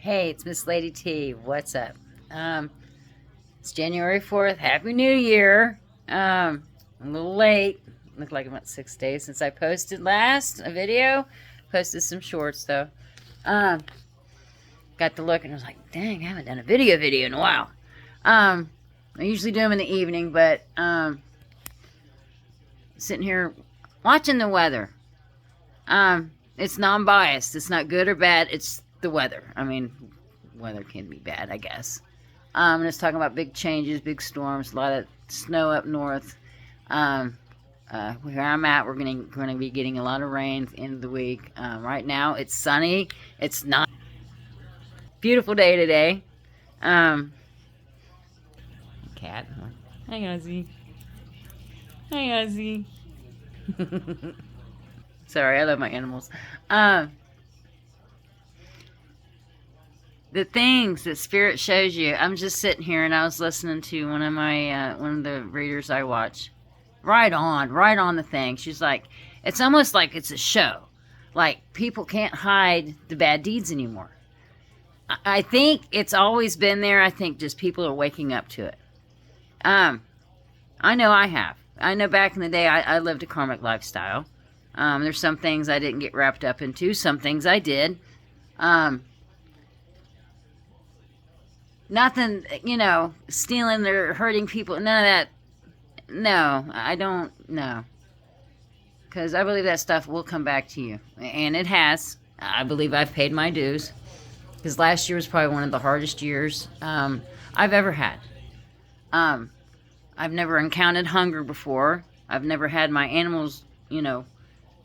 Hey, it's Miss Lady T. What's up? It's January 4th. Happy New Year. I'm a little late. Looked like about 6 days since I posted last a video. Posted some shorts though. Um, got to look and I was like, dang, I haven't done a video in a while. I usually do them in the evening, but sitting here watching the weather. It's non-biased. It's not good or bad. It's the weather. I mean, weather can be bad, I guess. And it's talking about big changes, big storms, a lot of snow up north. Where I'm at, we're going to be getting a lot of rain at the end of the week. Right now, it's sunny. It's not beautiful day today. Cat. Hi, Ozzy. Hi, Ozzy. Sorry, I love my animals. The things that Spirit shows you. I'm just sitting here and I was listening to one of the readers I watch. Right on the thing. She's like, it's almost like it's a show. Like people can't hide the bad deeds anymore. I think it's always been there. I think just people are waking up to it. I know I have. I know back in the day I lived a karmic lifestyle. There's some things I didn't get wrapped up into. Some things I did. Nothing, stealing or hurting people. None of that. No, I don't. No. Because I believe that stuff will come back to you. And it has. I believe I've paid my dues. Because last year was probably one of the hardest years I've ever had. I've never encountered hunger before. I've never had my animals,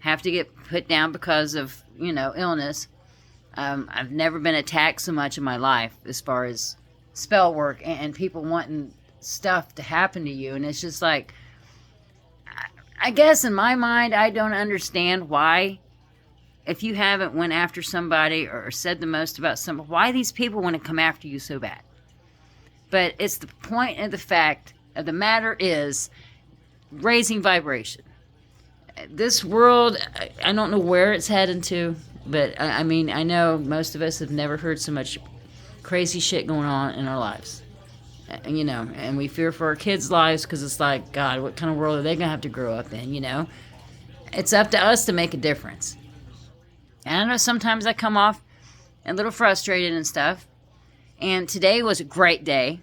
have to get put down because of, illness. I've never been attacked so much in my life as far as spell work and people wanting stuff to happen to you. And it's just like, I guess in my mind, I don't understand why, if you haven't went after somebody or said the most about somebody, why these people want to come after you so bad. But it's the point of the fact of the matter is raising vibration. This world, I don't know where it's heading to, but I mean, I know most of us have never heard so much crazy shit going on in our lives. And we fear for our kids' lives because it's like, God, what kind of world are they going to have to grow up in, It's up to us to make a difference. And I know sometimes I come off a little frustrated and stuff. And today was a great day.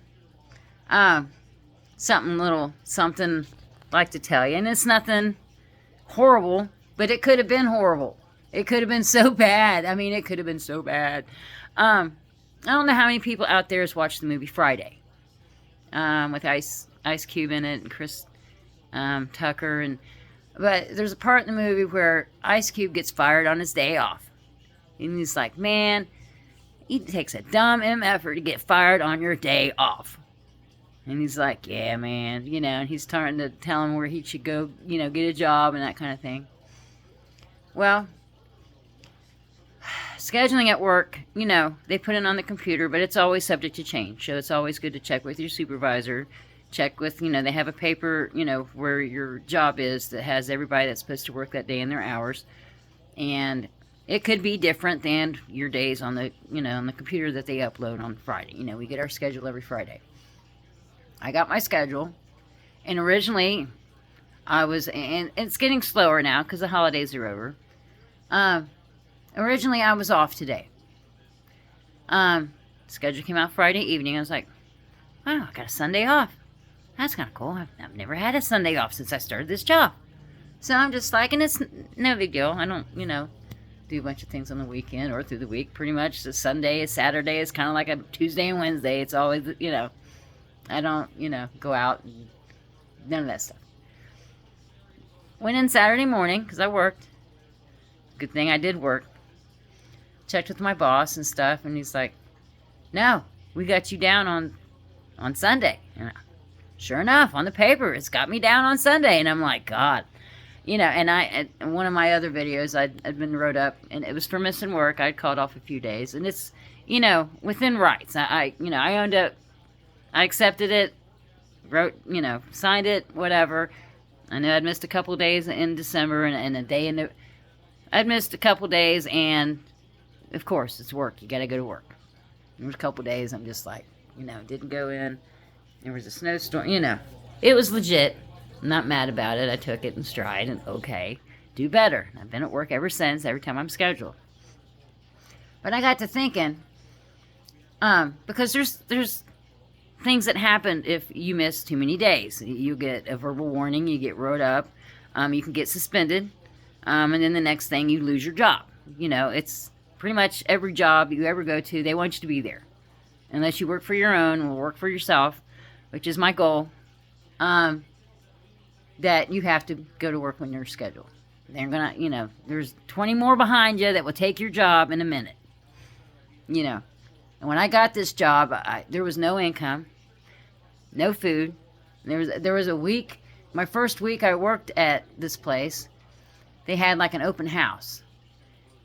Something I'd like to tell you. And it's nothing horrible, but it could have been horrible. It could have been so bad. I mean, it could have been so bad. I don't know how many people out there has watched the movie Friday. With Ice Cube in it and Chris Tucker. But there's a part in the movie where Ice Cube gets fired on his day off. And he's like, man, it takes a dumb effort to get fired on your day off. And he's like, yeah, man, and he's starting to tell him where he should go, get a job and that kind of thing. Well, scheduling at work, they put it on the computer, but it's always subject to change. So it's always good to check with your supervisor. Check with, they have a paper, where your job is that has everybody that's supposed to work that day and their hours. And it could be different than your days on the, on the computer that they upload on Friday. We get our schedule every Friday. I got my schedule, and originally and it's getting slower now because the holidays are over. Originally I was off today. Schedule came out Friday evening. I was like, wow, I got a Sunday off. That's kind of cool. I've never had a Sunday off since I started this job. So I'm just like, and it's no big deal. I don't, do a bunch of things on the weekend or through the week. Pretty much the Sunday, Saturday is kind of like a Tuesday and Wednesday. It's always, I don't, go out and none of that stuff. Went in Saturday morning because I worked. Good thing I did work. Checked with my boss and stuff, and he's like, no, we got you down on Sunday. And sure enough, on the paper, it's got me down on Sunday. And I'm like, God. And one of my other videos, I'd been wrote up, and it was for missing work. I'd called off a few days. And it's, within rights. I owned up. I accepted it, wrote, signed it, whatever. I know I'd missed a couple of days in December and a day in I'd missed a couple days, and of course, it's work. You got to go to work. There was a couple days I'm just like, didn't go in. There was a snowstorm. It was legit. I'm not mad about it. I took it in stride and okay, do better. I've been at work ever since, every time I'm scheduled. But I got to thinking, because there's things that happen if you miss too many days. You get a verbal warning, you get wrote up, you can get suspended, and then the next thing you lose your job. It's pretty much every job you ever go to, they want you to be there. Unless you work for your own or work for yourself, which is my goal, that you have to go to work when you're scheduled. They're gonna, there's 20 more behind you that will take your job in a minute. And when I got this job, there was no income, no food. There was a week, my first week I worked at this place, they had like an open house.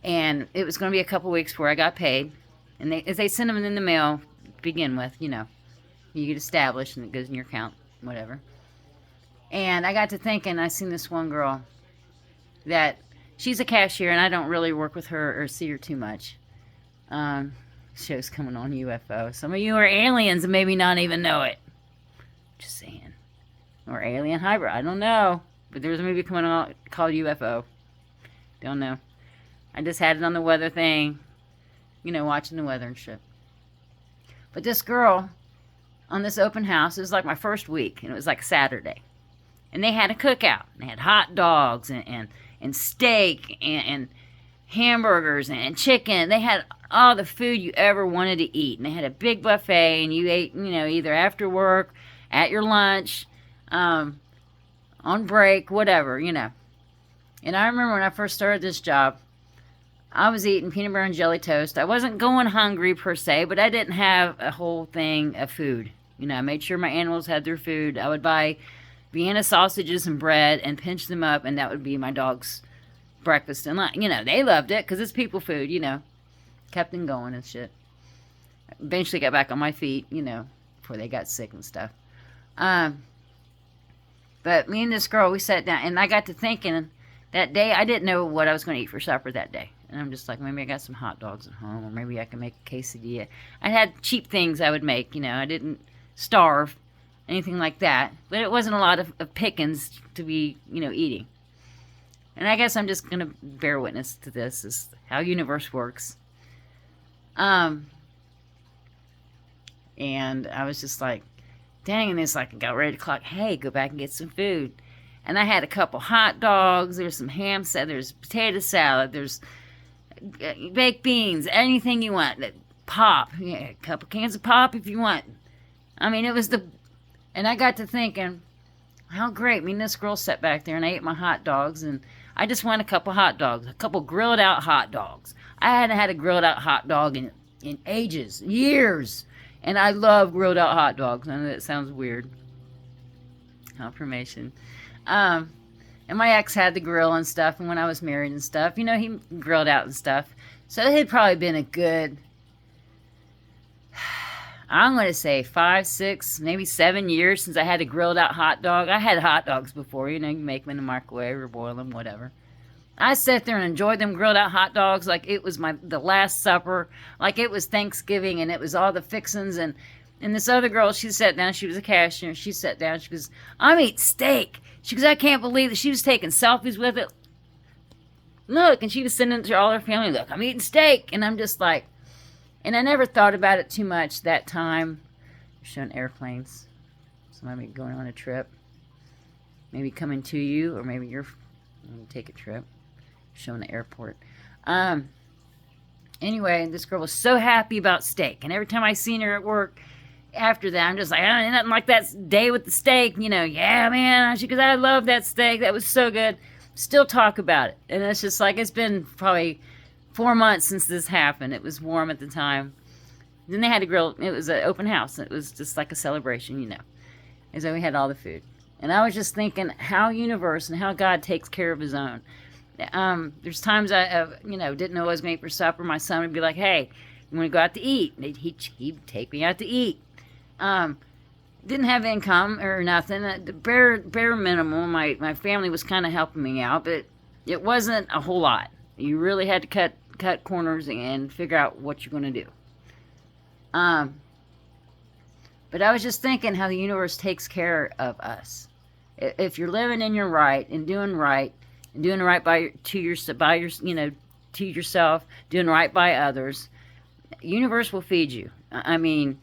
And it was going to be a couple weeks before I got paid. And they send them in the mail to begin with, you get established and it goes in your account, whatever. And I got to thinking, I seen this one girl that she's a cashier, and I don't really work with her or see her too much. Show's coming on UFO. Some of you are aliens and maybe not even know it. Just saying. Or alien hybrid. I don't know. But there's a movie coming out called UFO. Don't know. I just had it on the weather thing. Watching the weather and shit. But this girl on this open house, it was like my first week, and it was like a Saturday. And they had a cookout. They had hot dogs and steak and hamburgers and chicken. They had all the food you ever wanted to eat. And they had a big buffet, and you ate, either after work, at your lunch, on break, whatever, And I remember when I first started this job, I was eating peanut butter and jelly toast. I wasn't going hungry per se, but I didn't have a whole thing of food. I made sure my animals had their food. I would buy Vienna sausages and bread and pinch them up, and that would be my dog's breakfast and lunch. They loved it because it's people food, Kept them going and shit. Eventually got back on my feet, before they got sick and stuff. But me and this girl, we sat down, and I got to thinking that day, I didn't know what I was going to eat for supper that day. And I'm just like, maybe I got some hot dogs at home, or maybe I can make a quesadilla. I had cheap things I would make, I didn't starve, anything like that. But it wasn't a lot of pickings to be, eating. And I guess I'm just going to bear witness to this, is how universe works. And I was just like, dang, and it's like I got ready to clock, hey, go back and get some food. And I had a couple hot dogs, there's some ham salad, there's potato salad, there's baked beans, anything you want. Pop, a couple cans of pop if you want. I mean, it was and I got to thinking, how great. This girl sat back there and I ate my hot dogs, and I just want a couple hot dogs, a couple grilled out hot dogs. I hadn't had a grilled out hot dog in ages, years. And I love grilled out hot dogs. I know that sounds weird. Confirmation. And my ex had the grill and stuff, and when I was married and stuff, he grilled out and stuff. So it had probably been a good, I'm going to say 5, 6, maybe 7 years since I had a grilled out hot dog. I had hot dogs before, you make them in the microwave or boil them, whatever. I sat there and enjoyed them grilled out hot dogs like it was the last supper, like it was Thanksgiving, and it was all the fixings. And this other girl, she sat down, she was a cashier, she sat down, she goes, I'm eating steak. She goes, I can't believe that. She was taking selfies with it. Look, and she was sending it to all her family, look, I'm eating steak. And I'm just like, and I never thought about it too much that time. Showing airplanes. Somebody going on a trip. Maybe coming to you, or maybe you're going to take a trip. Showing the airport. Anyway, this girl was so happy about steak. And every time I seen her at work after that, I'm just like, oh, nothing like that day with the steak. Yeah, man. She goes, I love that steak. That was so good. Still talk about it. And it's just like, it's been probably 4 months since this happened. It was warm at the time. Then they had a grill. It was an open house. It was just like a celebration, And so we had all the food. And I was just thinking how universe and how God takes care of his own. There's times I didn't know what I was going to eat for supper. My son would be like, hey, you want to go out to eat? And he'd take me out to eat. Didn't have income or nothing. The bare minimum. My family was kind of helping me out, but it wasn't a whole lot. You really had to cut corners and figure out what you're going to do. Um, but I was just thinking how the universe takes care of us. If you're living in your right and doing right by to yourself, doing right by others, the universe will feed you. I mean,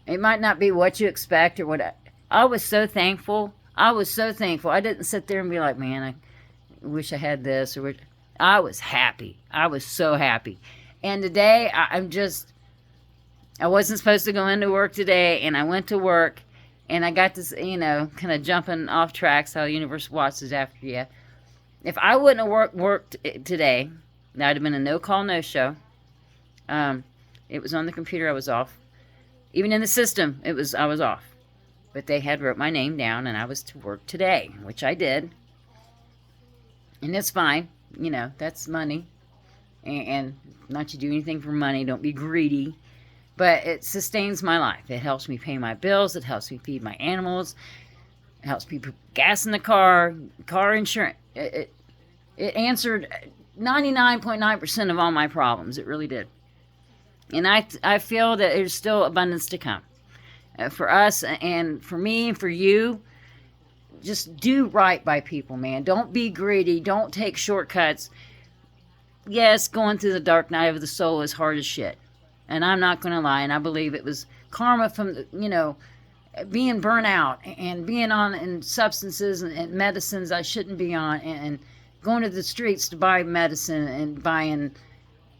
it might not be what you expect or what. I was so thankful. I was so thankful. I didn't sit there and be like, man, I wish I had this or what. I was happy. I was so happy. And today, I wasn't supposed to go into work today, and I went to work, and I got this, kind of jumping off tracks, how the universe watches after you. If I wouldn't have worked today, that would have been a no-call, no-show. It was on the computer, I was off. Even in the system, I was off. But they had wrote my name down, and I was to work today, which I did. And it's fine. That's money. And not to do anything for money. Don't be greedy. But it sustains my life. It helps me pay my bills. It helps me feed my animals. It helps me put gas in the car insurance. It answered 99.9% of all my problems. It really did. And I feel that there's still abundance to come. For us and for me and for you, just do right by people, man. Don't be greedy. Don't take shortcuts. Yes, going through the dark night of the soul is hard as shit. And I'm not going to lie. And I believe it was karma from, being burnt out and being on in substances and medicines I shouldn't be on and going to the streets to buy medicine and buying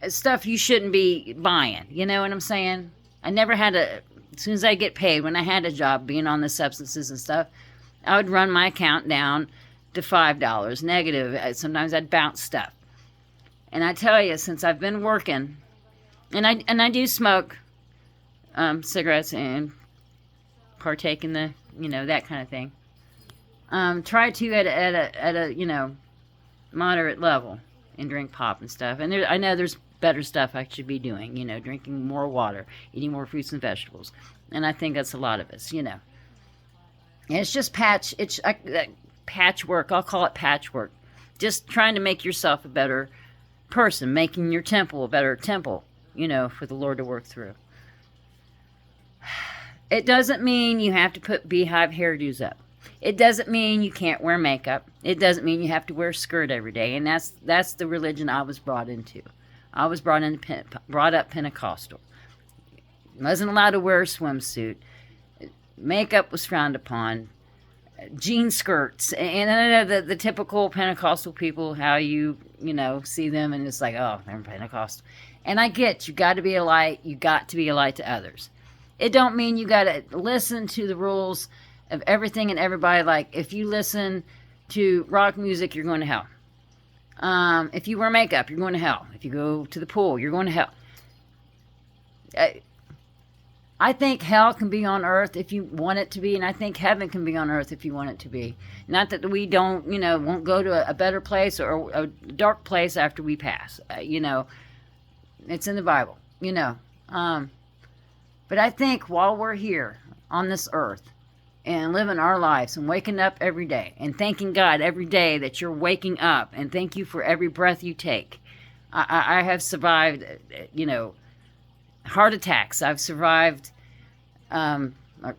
stuff you shouldn't be buying. You know what I'm saying? I never had as soon as I get paid, when I had a job being on the substances and stuff, I would run my account down to $5 negative. Sometimes I'd bounce stuff. And I tell you, since I've been working, and I do smoke cigarettes and partake in the, that kind of thing. Try to at a moderate level and drink pop and stuff. And I know there's better stuff I should be doing, drinking more water, eating more fruits and vegetables. And I think that's a lot of us, And it's just patchwork. I'll call it patchwork. Just trying to make yourself a better person, making your temple a better temple, for the Lord to work through. It doesn't mean you have to put beehive hairdos up. It doesn't mean you can't wear makeup. It doesn't mean you have to wear a skirt every day. And that's the religion I was brought into. I was brought up Pentecostal. Wasn't allowed to wear a swimsuit. Makeup was frowned upon. Jean skirts. And I know the typical Pentecostal people, how you see them and it's like, oh, they're Pentecostal. And I get, you got to be a light. You got to be a light to others. It don't mean you got to listen to the rules of everything and everybody. Like, if you listen to rock music, you're going to hell. If you wear makeup, you're going to hell. If you go to the pool, you're going to hell. I think hell can be on earth if you want it to be, and I think heaven can be on earth if you want it to be. Not that we don't, won't go to a better place or a dark place after we pass. It's in the Bible, But I think while we're here on this earth and living our lives and waking up every day and thanking God every day that you're waking up, and thank you for every breath you take. I have survived, heart attacks. I've survived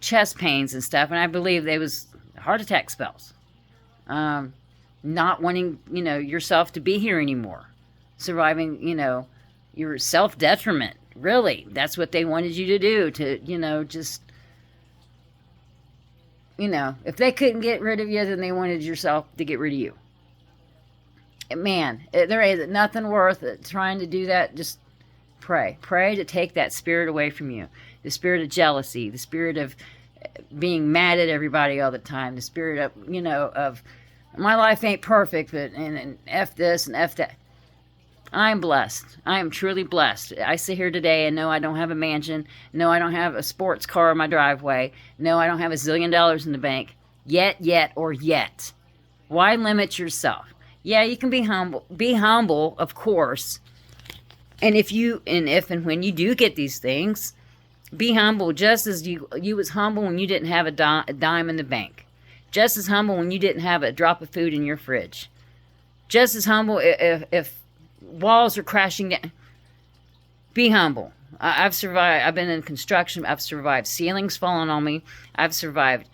chest pains and stuff, and I believe they was heart attack spells. Not wanting, yourself to be here anymore. Surviving, your self-detriment. Really, that's what they wanted you to do, to, just, if they couldn't get rid of you, then they wanted yourself to get rid of you. Man, there is nothing worth it trying to do that. Just pray to take that spirit away from you. The spirit of jealousy, the spirit of being mad at everybody all the time, the spirit of, of my life ain't perfect, but and F this and F that. I'm blessed. I am truly blessed. I sit here today and know I don't have a mansion. No, I don't have a sports car in my driveway. No, I don't have $1 zillion in the bank. Yet. Why limit yourself? Yeah, you can be humble. Be humble, of course. And if and when you do get these things, be humble just as you was humble when you didn't have a dime in the bank. Just as humble when you didn't have a drop of food in your fridge. Just as humble if walls are crashing down. Be humble. I've survived. I've been in construction. I've survived ceilings falling on me. I've survived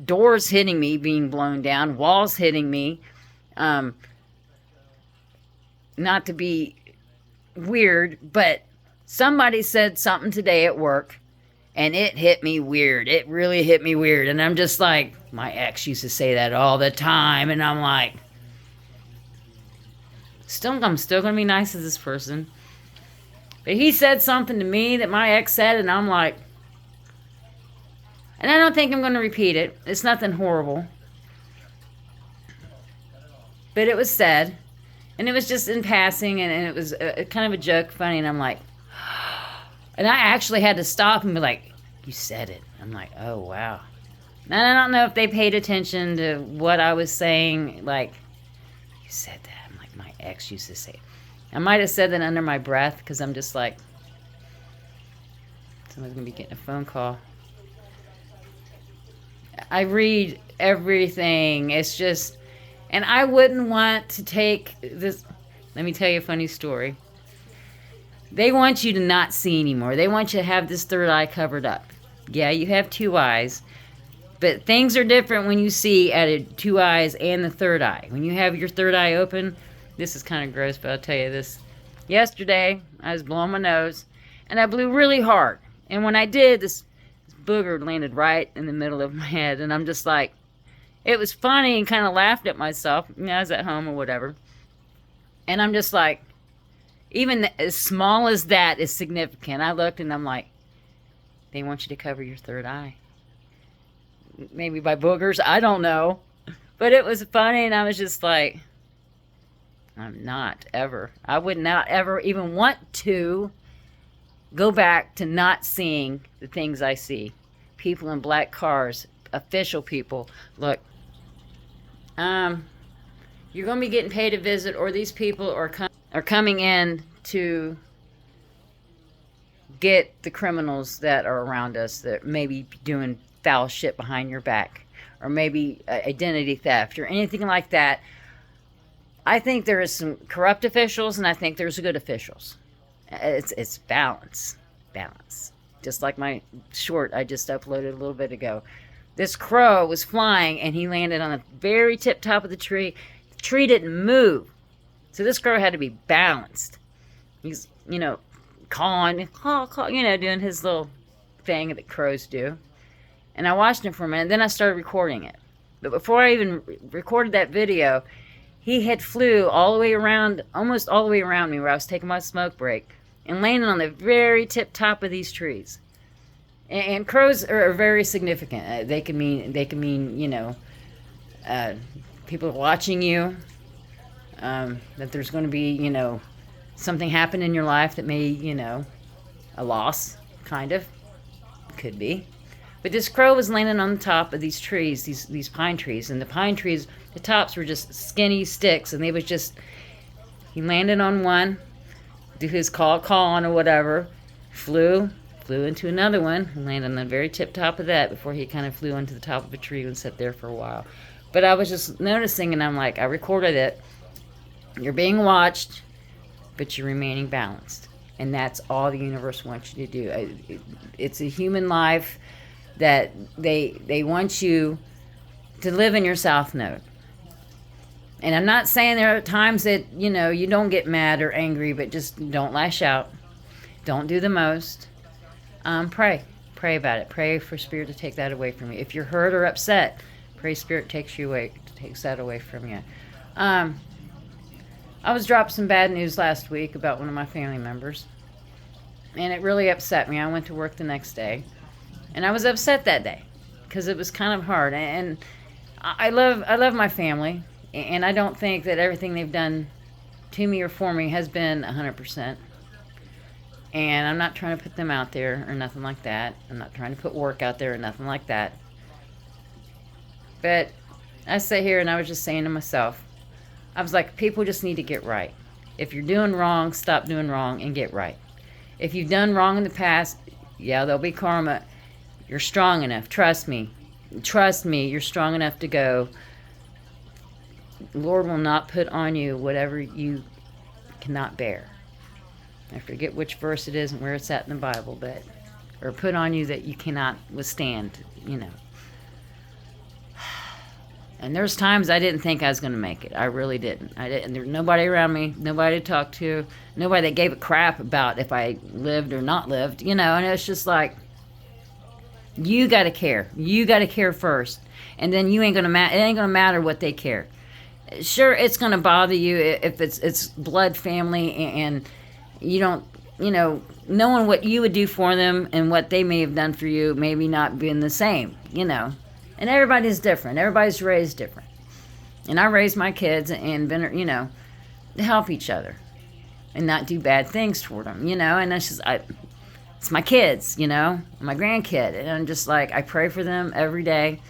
doors hitting me, being blown down, walls hitting me. Not to be weird, but somebody said something today at work, and it hit me weird. It really hit me weird. And I'm just like, my ex used to say that all the time, and I'm like, I'm still gonna be nice to this person. But he said something to me that my ex said, and I'm like, and I don't think I'm gonna repeat it. It's nothing horrible. But it was said, and it was just in passing, and it was kind of a joke, funny, and I'm like, and I actually had to stop and be like, you said it. I'm like, oh, wow. And I don't know if they paid attention to what I was saying, like, you said that. I'm like, my ex used to say it. I might have said that under my breath, because I'm just like, somebody's going to be getting a phone call. I read everything. It's just, and I wouldn't want to take this. Let me tell you a funny story. They want you to not see anymore. They want you to have this third eye covered up. Yeah, you have two eyes, but things are different when you see at two eyes and the third eye. When you have your third eye open, this is kind of gross, but I'll tell you this. Yesterday, I was blowing my nose, and I blew really hard. And when I did, this booger landed right in the middle of my head, and I'm just like, it was funny, and kind of laughed at myself. You know, I was at home or whatever. And I'm just like, even as small as that is significant. I looked and I'm like, they want you to cover your third eye. Maybe by boogers, I don't know. But it was funny, and I was just like, I'm not ever. I would not ever even want to go back to not seeing the things I see. People in black cars, official people. Look, you're going to be getting paid a visit, or these people are coming in to get the criminals that are around us that may be doing foul shit behind your back, or maybe identity theft or anything like that. I think there is some corrupt officials, and I think there's good officials. It's balance. Just like my short I just uploaded a little bit ago. This crow was flying, and he landed on the very tip top of the tree. The tree didn't move. So this crow had to be balanced. He's, call, doing his little thing that crows do. And I watched him for a minute, then I started recording it. But before I even recorded that video, he had flew all the way around, almost all the way around me where I was taking my smoke break, and landed on the very tip top of these trees. And crows are very significant. They can mean, people watching you. That there's going to be, something happen in your life that may, a loss, kind of. Could be. But this crow was landing on the top of these trees, these pine trees. And the pine trees, the tops were just skinny sticks. And they was just, he landed on one, do his call on or whatever, flew into another one, and landed on the very tip top of that before he kind of flew into the top of a tree and sat there for a while. But I was just noticing, and I'm like, I recorded it. You're being watched, but you're remaining balanced. And that's all the universe wants you to do. It's a human life that they want you to live in your south node. And I'm not saying there are times that, you don't get mad or angry, but just don't lash out. Don't do the most. Pray about it. Pray for Spirit to take that away from you. If you're hurt or upset, pray Spirit takes that away from you. I was dropped some bad news last week about one of my family members, and it really upset me. I went to work the next day, and I was upset that day because it was kind of hard. And I love my family, and I don't think that everything they've done to me or for me has been 100%. And I'm not trying to put them out there or nothing like that. I'm not trying to put work out there or nothing like that. But I sat here and I was just saying to myself, I was like, people just need to get right. If you're doing wrong, stop doing wrong and get right. If you've done wrong in the past, yeah, there'll be karma. You're strong enough. Trust me. Trust me, you're strong enough to go. The Lord will not put on you whatever you cannot bear. I forget which verse it is and where it's at in the Bible, but, or put on you that you cannot withstand, you know. And there's times I didn't think I was going to make it. I really didn't. I didn't. There was nobody around me, nobody to talk to, nobody that gave a crap about if I lived or not lived, you know. And it's just like, you got to care. You got to care first, and then you ain't gonna it ain't gonna matter what they care. Sure, it's gonna bother you if it's blood family and you don't, you know, knowing what you would do for them and what they may have done for you, maybe not being the same, you know. And everybody's different. Everybody's raised different. And I raised my kids and been, you know, to help each other and not do bad things toward them, you know. And that's just, it's my kids, you know, my grandkid. And I'm just like, I pray for them every day.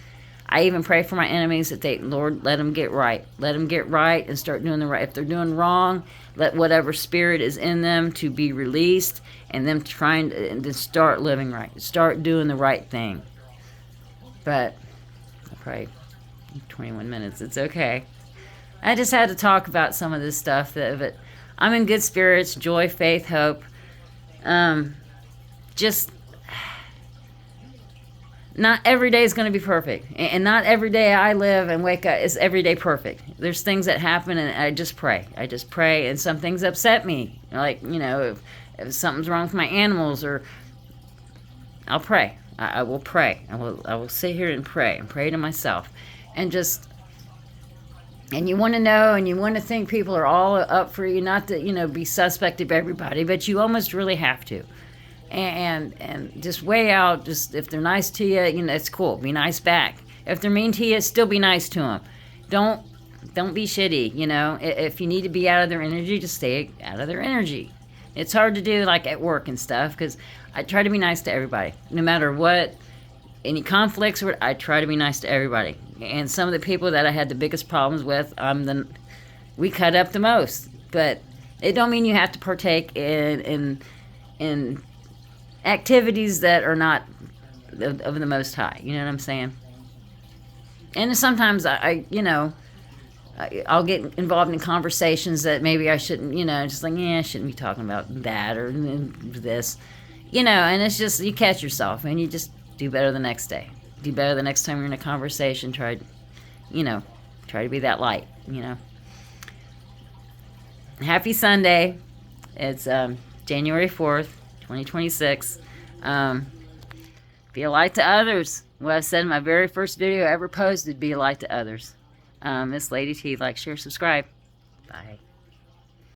I even pray for my enemies that they, Lord, let them get right. Let them get right and start doing the right. If they're doing wrong, let whatever spirit is in them to be released and them trying to start living right. Start doing the right thing. But probably 21 minutes. It's okay. I just had to talk about some of this stuff. But I'm in good spirits, joy, faith, hope. Just not every day is going to be perfect, and not every day I live and wake up is every day perfect. There's things that happen, and I just pray. And some things upset me, like, you know, if something's wrong with my animals, or I'll pray. I will pray. I will sit here and pray to myself, and just, and you want to know, and you want to think people are all up for you, not to, you know, be suspect of everybody, but you almost really have to, and just weigh out, just if they're nice to you, you know, it's cool, be nice back. If they're mean to you, still be nice to them. Don't be shitty, you know. If you need to be out of their energy, just stay out of their energy. It's hard to do, like at work and stuff, because I try to be nice to everybody. No matter what, any conflicts, I try to be nice to everybody. And some of the people that I had the biggest problems with, we cut up the most. But it don't mean you have to partake in activities that are not of the Most High. You know what I'm saying? And sometimes I'll get involved in conversations that maybe I shouldn't, you know, just like, yeah, I shouldn't be talking about that or this, you know, and it's just, you catch yourself and you just do better the next day. Do better the next time you're in a conversation. Try to be that light, you know. Happy Sunday. It's January 4th, 2026. Be a light to others. What I said in my very first video I ever posted, be a light to others. Miss Lady T, like, share, subscribe. Bye.